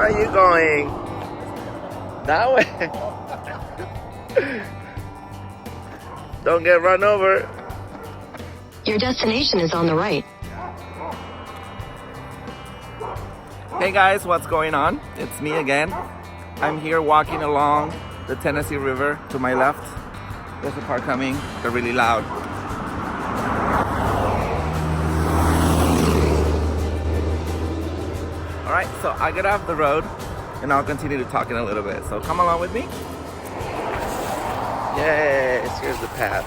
Where are you going? That way. Don't get run over. Your destination is on the right. Hey guys, what's going on? It's me again. I'm here walking along the Tennessee River to my left. There's a car coming. They're really loud. Alright, so I get off the road and I'll continue to talk in a little bit. So come along with me. Yes, here's the path.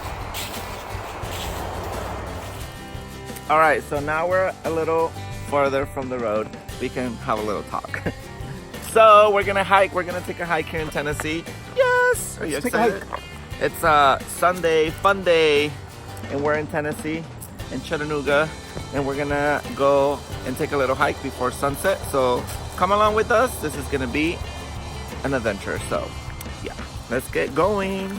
Alright, so now we're a little farther from the road. We can have a little talk. So we're gonna hike. We're gonna take a hike here in Tennessee. Yes! Are you excited? It's a Sunday fun day, and we're in Tennessee, in Chattanooga, and we're gonna go and take a little hike before sunset. So come along with us. This is gonna be an adventure. So yeah, let's get going.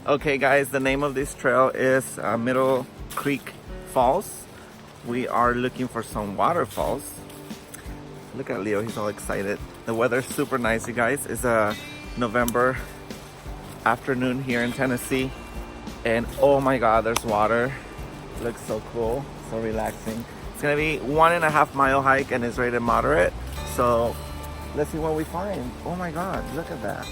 Okay guys, the name of this trail is Middle Creek Falls. We are looking for some waterfalls. Look at Leo, he's all excited. The weather's super nice, you guys. It's a November afternoon here in Tennessee. And oh my God, there's water. It looks so cool, so relaxing. It's gonna be 1.5 mile hike and it's rated moderate. So let's see what we find. Oh my God, look at that.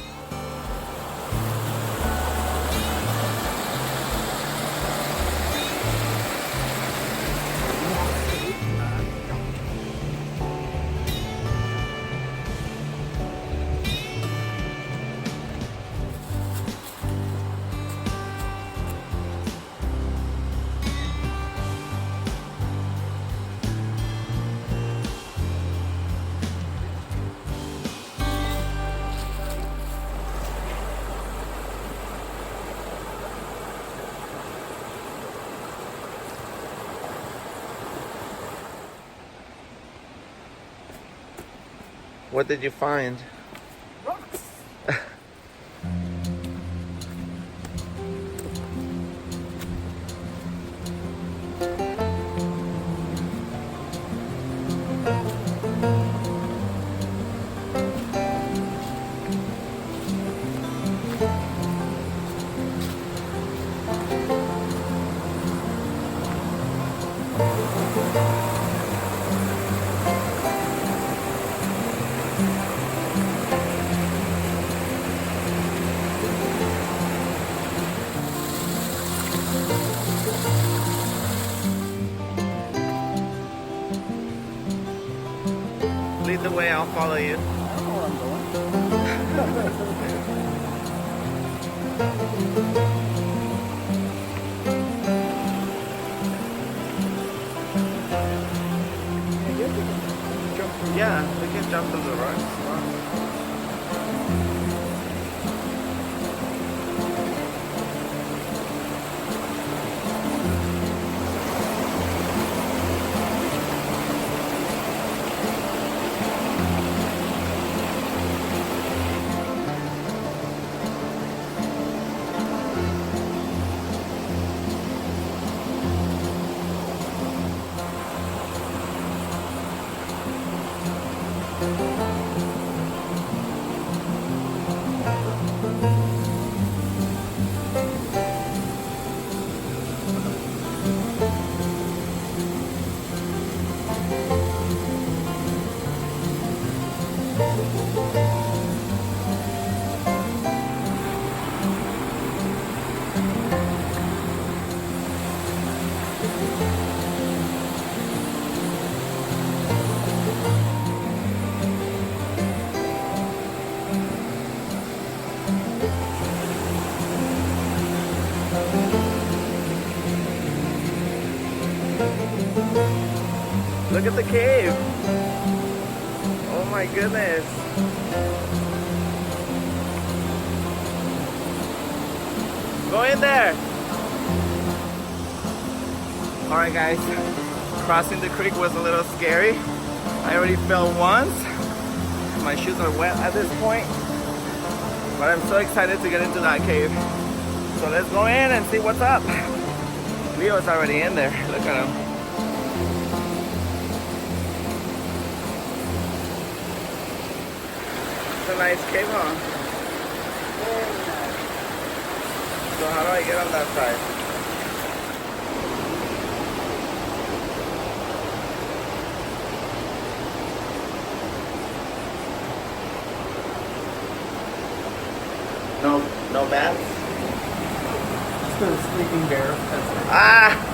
What did you find? Rocks. Lead the way, I'll follow you. I don't know where I'm going. Yeah, we can jump through the rocks. Look at the cave. Oh my goodness. Go in there. Alright guys, crossing the creek was a little scary. I already fell once. My shoes are wet at this point. But I'm so excited to get into that cave. So let's go in and see what's up. Leo's already in there. Look at him. It's a nice cave, huh? So how do I get on that side? No bats? Just a sleeping bear. Ah!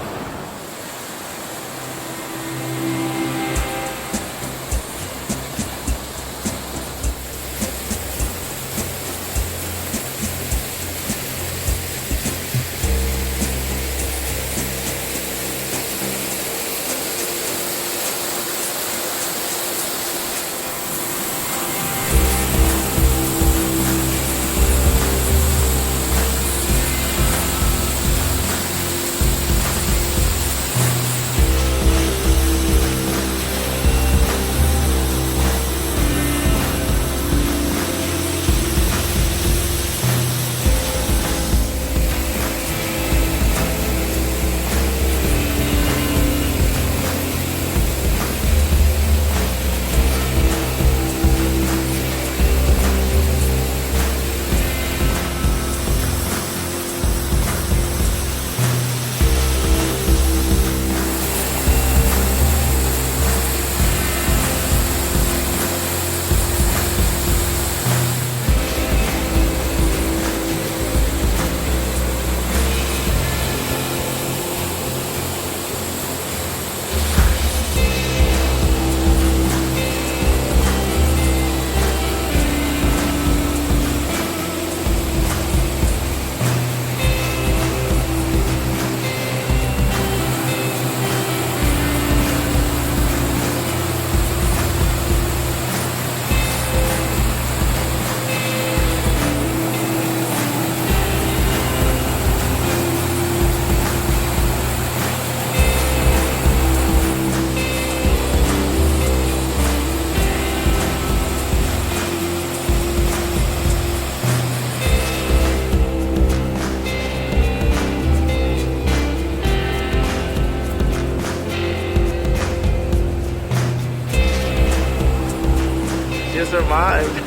You survived.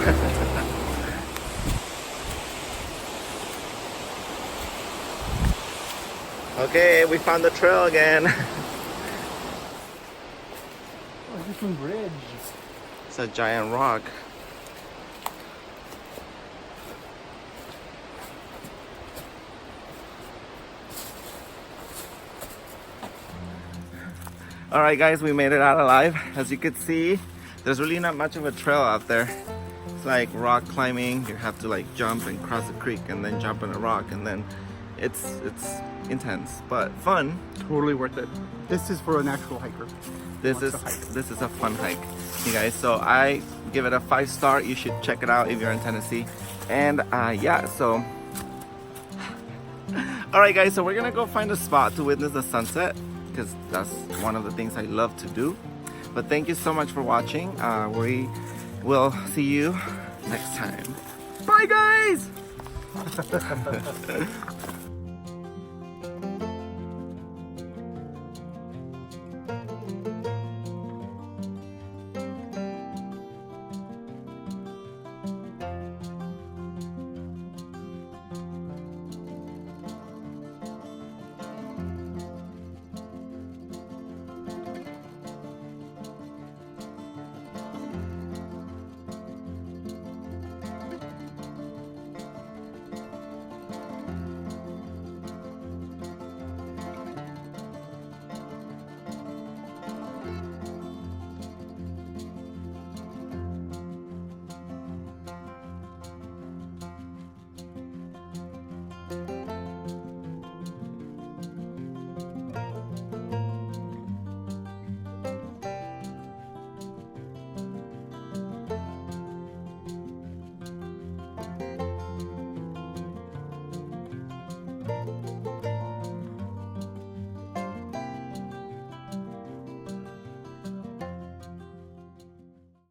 Okay, we found the trail again. Oh, different bridge. It's a giant rock. Alright guys, we made it out alive. As you can see, there's really not much of a trail out there. It's like rock climbing. You have to like jump and cross a creek and then jump on a rock, and then it's intense but fun. Totally worth it. This is for an actual hiker. This is a fun hike, you guys. So I give it a 5-star. You should check it out if you're in Tennessee. And yeah, so alright guys, so we're gonna go find a spot to witness the sunset, because that's one of the things I love to do. But thank you so much for watching. We will see you next time. Bye guys.